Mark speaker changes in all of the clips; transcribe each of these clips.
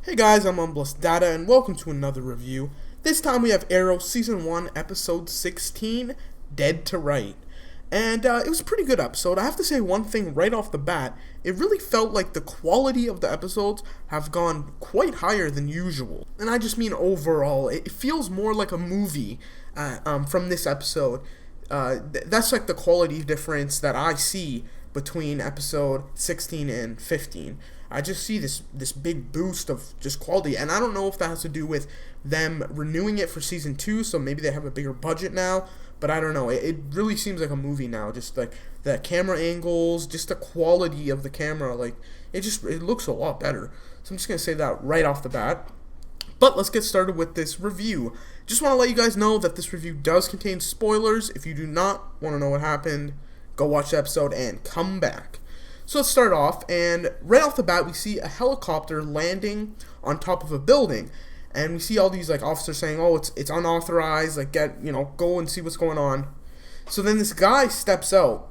Speaker 1: Hey guys, I'm Unblessed Data, and welcome to another review. This time we have Arrow Season 1, Episode 16, Dead to Right. And it was a pretty good episode. I have to say one thing right off the bat. It really felt like the quality of the episodes have gone quite higher than usual. And I just mean overall. It feels more like a movie from this episode. That's like the quality difference that I see between episode 16 and 15. I just see this big boost of just quality, and I don't know if that has to do with them renewing it for season 2, so maybe they have a bigger budget now, but I don't know. It really seems like a movie now, just like the camera angles, just the quality of the camera, like it looks a lot better. So I'm just gonna say that right off the bat. But let's get started with this review. Just want to let you guys know that this review does contain spoilers. If you do not want to know what happened, go watch the episode and come back. So let's start off, and right off the bat we see a helicopter landing on top of a building, and we see all these like officers saying, "Oh, it's unauthorized. Like go and see what's going on." So then this guy steps out,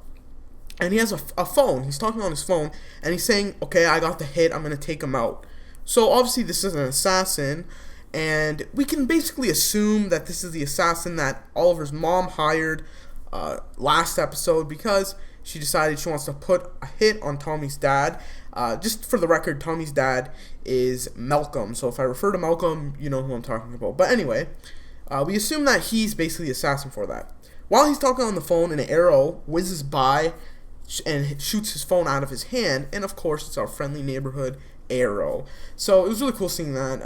Speaker 1: and he has a phone. He's talking on his phone, and he's saying, "Okay, I got the hit. I'm gonna take him out." So obviously this is an assassin, and we can basically assume that this is the assassin that Oliver's mom hired last episode because she decided she wants to put a hit on Tommy's dad. Just for the record, Tommy's dad is Malcolm. So if I refer to Malcolm, you know who I'm talking about. But anyway, we assume that he's basically the assassin for that. While he's talking on the phone, an arrow whizzes by and shoots his phone out of his hand. And of course, it's our friendly neighborhood Arrow. So it was really cool seeing that.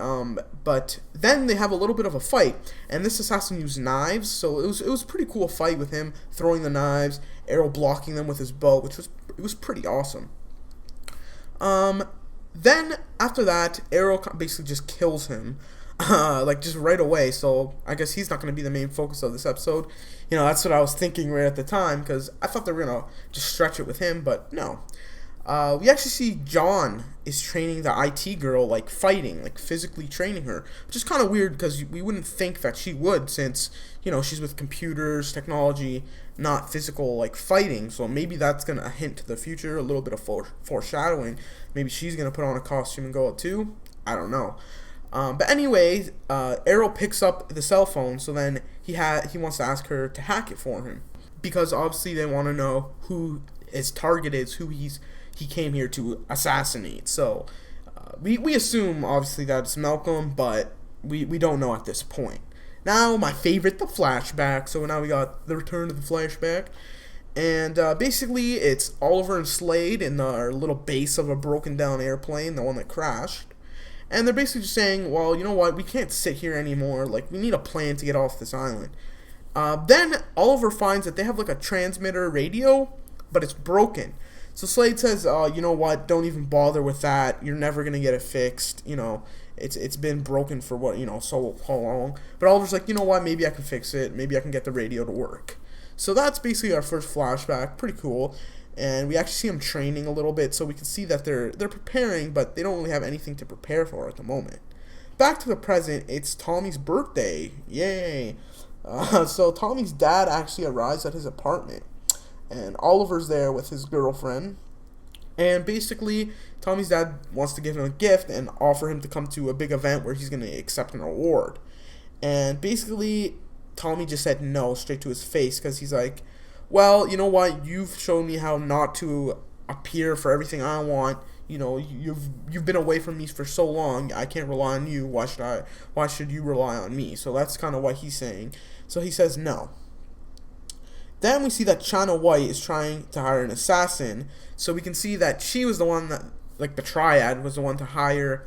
Speaker 1: But then they have a little bit of a fight, and this assassin used knives. So it was a pretty cool fight with him throwing the knives, Arrow blocking them with his bow, which was pretty awesome. Then after that, Arrow basically just kills him, like just right away. So I guess he's not going to be the main focus of this episode. You know, that's what I was thinking right at the time because I thought they were gonna just stretch it with him, but no. We actually see John is training the IT girl, like fighting, like physically training her, which is kind of weird because we wouldn't think that she would since, you know, she's with computers, technology, not physical, like fighting. So maybe that's going to hint to the future, a little bit of foreshadowing. Maybe she's going to put on a costume and go out too. I don't know. But anyway, Arrow picks up the cell phone, so then he wants to ask her to hack it for him because obviously they want to know who his target is, who he came here to assassinate. So we assume obviously that it's Malcolm, but we don't know at this point. Now my favorite, the flashback. So now we got the return of the flashback, and basically it's Oliver and Slade in our little base of a broken down airplane, the one that crashed. And they're basically just saying, well, you know what, we can't sit here anymore. Like, we need a plan to get off this island. Then Oliver finds that they have like a transmitter radio, but it's broken. So Slade says, you know what, don't even bother with that. You're never going to get it fixed. You know, it's been broken for so long. But Oliver's like, you know what, maybe I can fix it. Maybe I can get the radio to work. So that's basically our first flashback. Pretty cool. And we actually see them training a little bit, so we can see that they're preparing, but they don't really have anything to prepare for at the moment. Back to the present, it's Tommy's birthday. Yay. So Tommy's dad actually arrives at his apartment, and Oliver's there with his girlfriend. And basically, Tommy's dad wants to give him a gift and offer him to come to a big event where he's going to accept an award. And basically, Tommy just said no straight to his face because he's like, well, you know what? You've shown me how not to appear for everything I want. You know, you've been away from me for so long. I can't rely on you. Why should you rely on me? So that's kind of what he's saying. So he says no. Then we see that China White is trying to hire an assassin. So we can see that she was the one that, like the triad, was the one to hire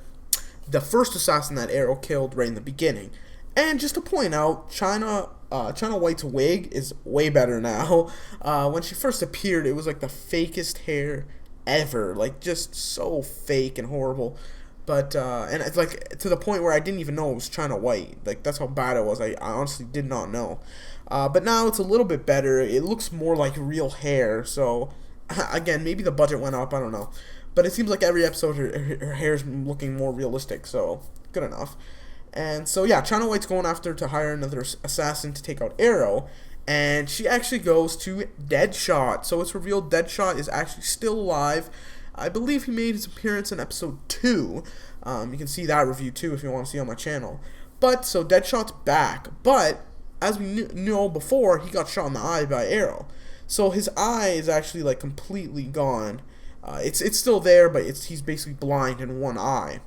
Speaker 1: the first assassin that Arrow killed right in the beginning. And just to point out, China White's wig is way better now. When she first appeared, it was like the fakest hair ever. Like, just so fake and horrible. But, and it's like, to the point where I didn't even know it was China White. Like, that's how bad it was. I honestly did not know. But now it's a little bit better. It looks more like real hair. So, again, maybe the budget went up. I don't know. But it seems like every episode her hair's looking more realistic. So, good enough. And so, yeah, China White's going after to hire another assassin to take out Arrow. And she actually goes to Deadshot. So it's revealed Deadshot is actually still alive. I believe he made his appearance in episode 2. You can see that review too if you want to see on my channel. But, so Deadshot's back. But, as we know before, he got shot in the eye by Arrow. So his eye is actually, like, completely gone. It's still there, but he's basically blind in one eye.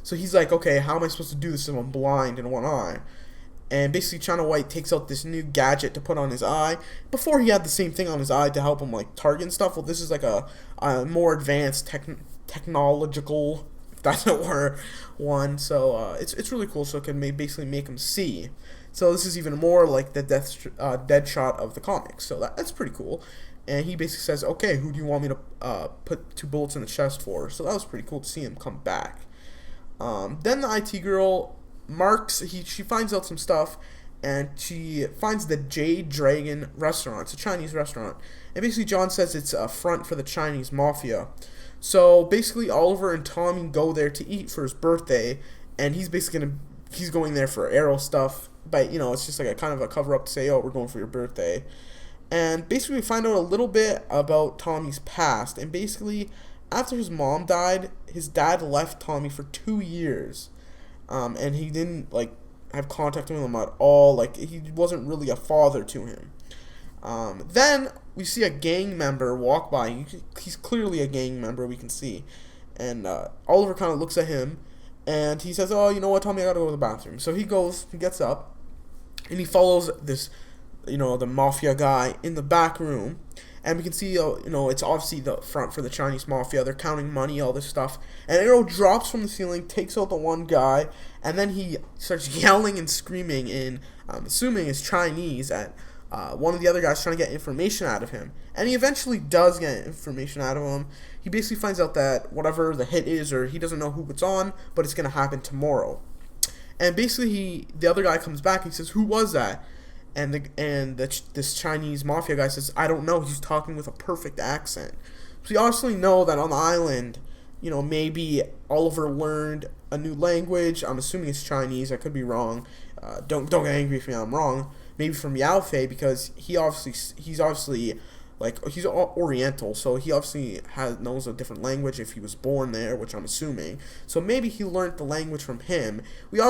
Speaker 1: So he's like, okay, how am I supposed to do this if I'm blind in one eye? And basically China White takes out this new gadget to put on his eye. Before he had the same thing on his eye to help him like target and stuff. Well, this is like a more advanced technological, if that's a word, one. So it's really cool. So it can basically make him see. So this is even more like the Deadshot of the comics. So that's pretty cool. And he basically says, okay, who do you want me to put 2 bullets in the chest for? So that was pretty cool to see him come back. Then the IT girl she finds out some stuff, and she finds the Jade Dragon restaurant. It's a Chinese restaurant, and basically John says it's a front for the Chinese mafia. So basically Oliver and Tommy go there to eat for his birthday, and he's basically he's going there for Arrow stuff, but it's just like a kind of a cover up to say, oh, we're going for your birthday. And basically we find out a little bit about Tommy's past, and basically after his mom died, his dad left Tommy for 2 years. And he didn't like have contact with him at all. Like he wasn't really a father to him. Then we see a gang member walk by. He's clearly a gang member. We can see, and Oliver kind of looks at him, and he says, "Oh, you know what, Tommy? I gotta go to the bathroom." So he goes. He gets up, and he follows this, the mafia guy in the back room. And we can see, it's obviously the front for the Chinese mafia. They're counting money, all this stuff. And Arrow drops from the ceiling, takes out the one guy, and then he starts yelling and screaming in, I'm assuming it's Chinese, at one of the other guys trying to get information out of him. And he eventually does get information out of him. He basically finds out that whatever the hit is, or he doesn't know who it's on, but it's going to happen tomorrow. And basically, the other guy comes back and he says, who was that? And this Chinese mafia guy says, I don't know. He's talking with a perfect accent. So you obviously know that on the island, maybe Oliver learned a new language. I'm assuming it's Chinese. I could be wrong. Don't get angry if I'm wrong. Maybe from Yao Fei, because he's obviously like he's Oriental, so he obviously knows a different language if he was born there, which I'm assuming. So maybe he learned the language from him. We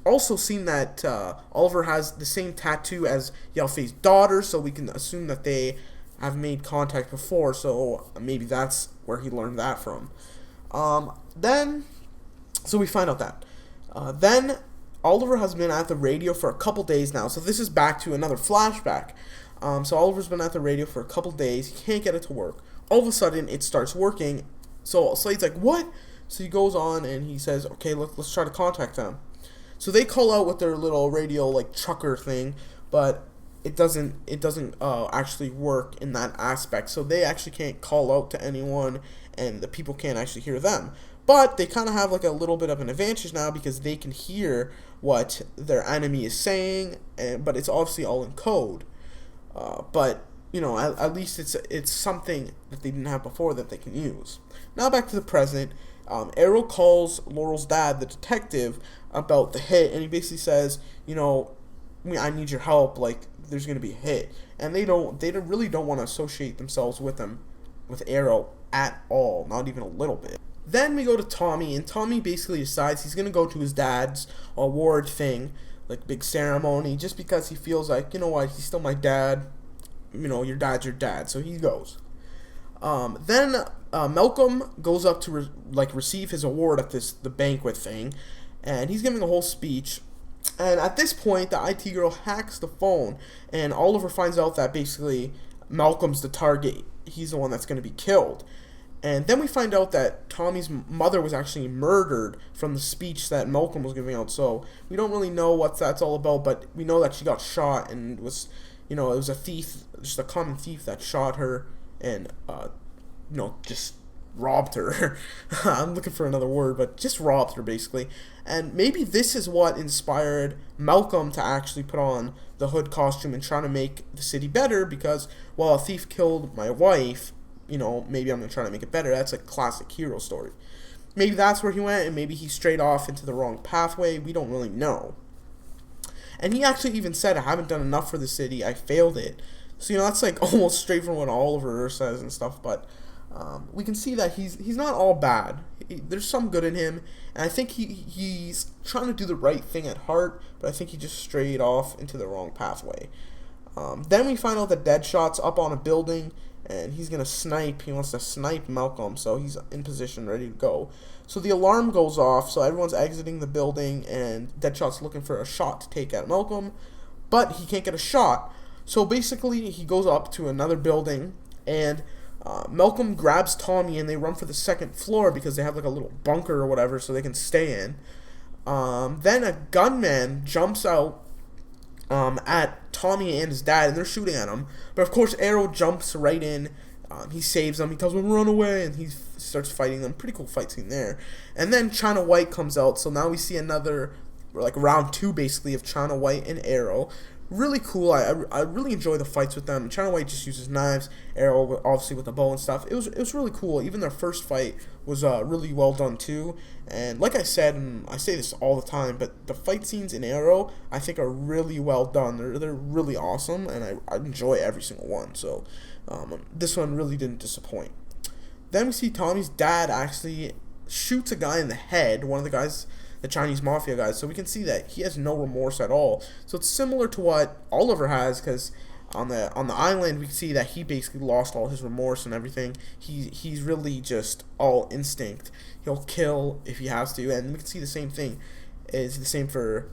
Speaker 1: also seen that Oliver has the same tattoo as Yao Fei's daughter, so we can assume that they have made contact before, so maybe that's where he learned that from. So we find out that. Then Oliver has been at the radio for a couple days now, so this is back to another flashback. So Oliver's been at the radio for a couple days, he can't get it to work. All of a sudden, it starts working, so Slade's like, what? So he goes on and he says, okay, let's try to contact them. So they call out with their little radio like trucker thing, but it doesn't actually work in that aspect. So they actually can't call out to anyone, and the people can't actually hear them. But they kind of have like a little bit of an advantage now because they can hear what their enemy is saying, but it's obviously all in code. But at least it's something that they didn't have before that they can use. Now back to the present. Arrow calls Laurel's dad, the detective, about the hit, and he basically says, I need your help, like, there's going to be a hit. And they really don't want to associate themselves with Arrow at all, not even a little bit. Then we go to Tommy, and Tommy basically decides he's going to go to his dad's award thing, like big ceremony, just because he feels like, what, he's still my dad, your dad's your dad, so he goes. Then Malcolm goes up to receive his award at the banquet thing, and he's giving a whole speech. And at this point, the IT girl hacks the phone, and Oliver finds out that basically Malcolm's the target. He's the one that's going to be killed. And then we find out that Tommy's mother was actually murdered from the speech that Malcolm was giving out. So we don't really know what that's all about, but we know that she got shot, and it was a thief, just a common thief that shot her and just robbed her. I'm looking for another word, but just robbed her basically. And maybe this is what inspired Malcolm to actually put on the hood costume and try to make the city better, because while a thief killed my wife, maybe I'm going to try to make it better. That's a classic hero story. Maybe that's where he went, and maybe he strayed off into the wrong pathway. We don't really know. And he actually even said, I haven't done enough for the city. I failed it. So, that's like almost straight from what Oliver says and stuff. But we can see that he's not all bad. There's some good in him, and I think he's trying to do the right thing at heart, but I think he just strayed off into the wrong pathway. Then we find out that Deadshot's up on a building, and he's gonna snipe. He wants to snipe Malcolm, so he's in position, ready to go. So the alarm goes off, so everyone's exiting the building, and Deadshot's looking for a shot to take out Malcolm, but he can't get a shot. So basically, he goes up to another building, and Malcolm grabs Tommy, and they run for the second floor because they have like a little bunker or whatever, so they can stay in. Then a gunman jumps out at Tommy and his dad, and they're shooting at him. But of course, Arrow jumps right in. He saves them. He tells them run away, and he starts fighting them. Pretty cool fight scene there. And then China White comes out, so now we see another, like round 2 basically, of China White and Arrow. Really cool. I really enjoy the fights with them. China White just uses knives, Arrow obviously with the bow and stuff. It was really cool. Even their first fight was really well done too. And like I said, and I say this all the time, but the fight scenes in Arrow I think are really well done. They're really awesome, and I enjoy every single one. So this one really didn't disappoint. Then we see Tommy's dad actually shoots a guy in the head. One of the guys, the Chinese mafia guys, so we can see that he has no remorse at all. So it's similar to what Oliver has, because on the island we see that he basically lost all his remorse and everything. He's really just all instinct. He'll kill if he has to, and we can see the same thing is the same for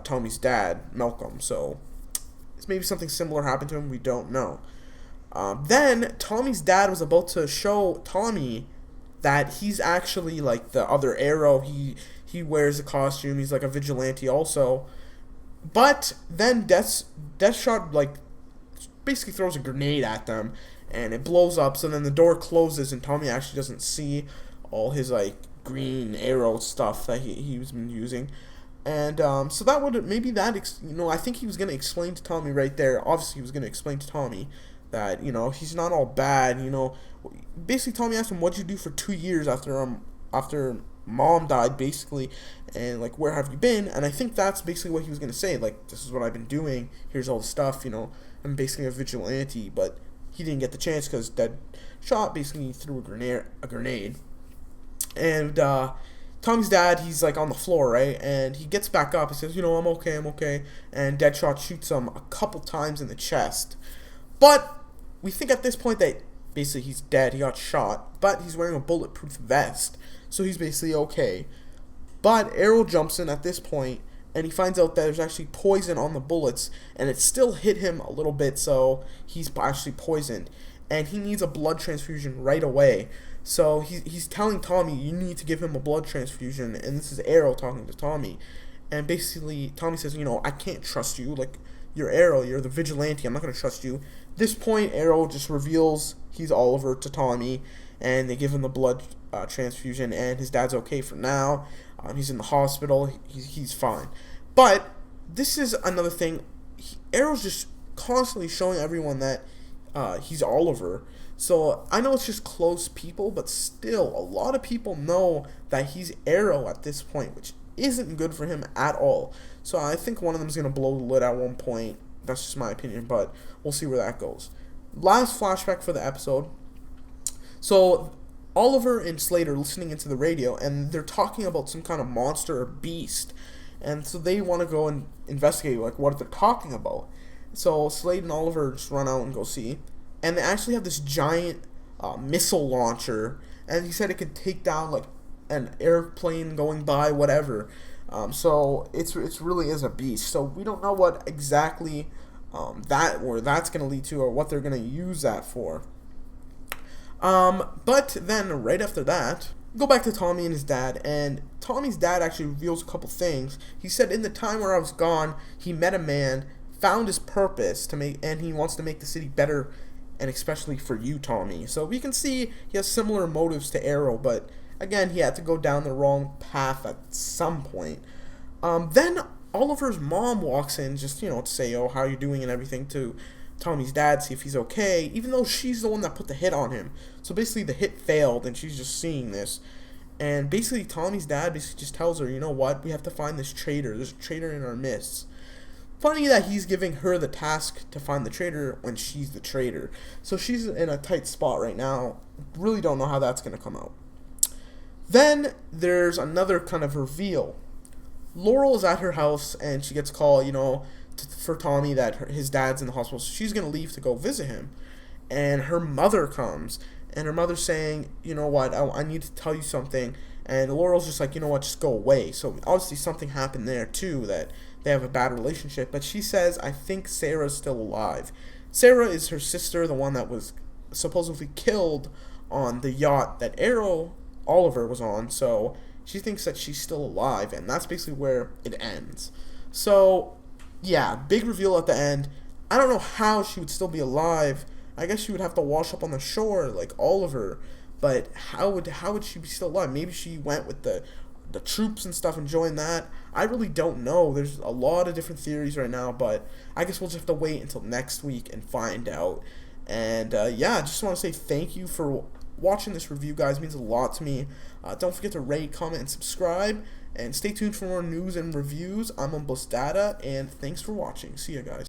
Speaker 1: Tommy's dad, Malcolm. So it's maybe something similar happened to him. We don't know. Then Tommy's dad was about to show Tommy that he's actually like the other Arrow. He wears a costume. He's like a vigilante also. But then Deathshot like basically throws a grenade at them, and it blows up. So then the door closes, and Tommy actually doesn't see all his like green Arrow stuff that he's been using. And so that would maybe that I think he was gonna explain to Tommy right there. Obviously, he was gonna explain to Tommy that he's not all bad. Basically Tommy asked him, "What'd you do for 2 years after Mom died, basically, and like where have you been?" And I think that's basically what he was gonna say, like, this is what I've been doing, here's all the stuff, I'm basically a vigilante. But he didn't get the chance because Deadshot basically threw a grenade. And Tommy's dad, he's like on the floor, right, and he gets back up. He says, I'm okay, and Deadshot shoots him a couple times in the chest. But we think at this point that basically he's dead, he got shot, but he's wearing a bulletproof vest, so he's basically okay. But Arrow jumps in at this point, and he finds out that there's actually poison on the bullets, and it still hit him a little bit, so he's actually poisoned. And he needs a blood transfusion right away. So he's telling Tommy, you need to give him a blood transfusion, and this is Arrow talking to Tommy. And basically, Tommy says, I can't trust you, like, you're Arrow, you're the vigilante, I'm not going to trust you. This point, Arrow just reveals he's Oliver to Tommy, and they give him the blood transfusion, and his dad's okay for now. He's in the hospital. He's fine. But this is another thing. Arrow's just constantly showing everyone that he's Oliver. So I know it's just close people, but still, a lot of people know that he's Arrow at this point, which isn't good for him at all. So I think one of them is going to blow the lid at one point. That's just my opinion, but we'll see where that goes. Last flashback for the episode. So Oliver and Slade are listening into the radio, and they're talking about some kind of monster or beast. And so they want to go and investigate, like, what they're talking about. So Slade and Oliver just run out and go see. And they actually have this giant missile launcher. And he said it could take down, like, an airplane going by, whatever. So it's really is a beast. So we don't know what exactly that's going to lead to, or what they're going to use that for. But then right after that, go back to Tommy and his dad, and Tommy's dad actually reveals a couple things. He said, in the time where I was gone, he met a man, found his purpose and he wants to make the city better, and especially for you, Tommy. So we can see he has similar motives to Arrow, but again, he had to go down the wrong path at some point. Then Oliver's mom walks in just, to say, oh, how are you doing and everything, to Tommy's dad, see if he's okay, even though she's the one that put the hit on him. So basically the hit failed, and she's just seeing this. And basically Tommy's dad basically just tells her, you know what, we have to find this traitor. There's a traitor in our midst. Funny that he's giving her the task to find the traitor when she's the traitor. So she's in a tight spot right now. Really don't know how that's going to come out. Then there's another kind of reveal. Laurel is at her house and she gets a call, for Tommy that his dad's in the hospital. So she's going to leave to go visit him. And her mother comes. And her mother's saying, you know what, I need to tell you something. And Laurel's just like, you know what, just go away. So obviously something happened there too, that they have a bad relationship. But she says, I think Sarah's still alive. Sarah is her sister, the one that was supposedly killed on the yacht that Oliver was on. So she thinks that she's still alive, and that's basically where it ends. So, yeah, big reveal at the end. I don't know how she would still be alive. I guess she would have to wash up on the shore like Oliver. But how would she be still alive? Maybe she went with the troops and stuff and joined that. I really don't know. There's a lot of different theories right now, but I guess we'll just have to wait until next week and find out. And yeah, I just want to say thank you for watching this review, guys. It means a lot to me. Don't forget to rate, comment, and subscribe. And stay tuned for more news and reviews. I'm Umbus Data, and thanks for watching. See ya, guys.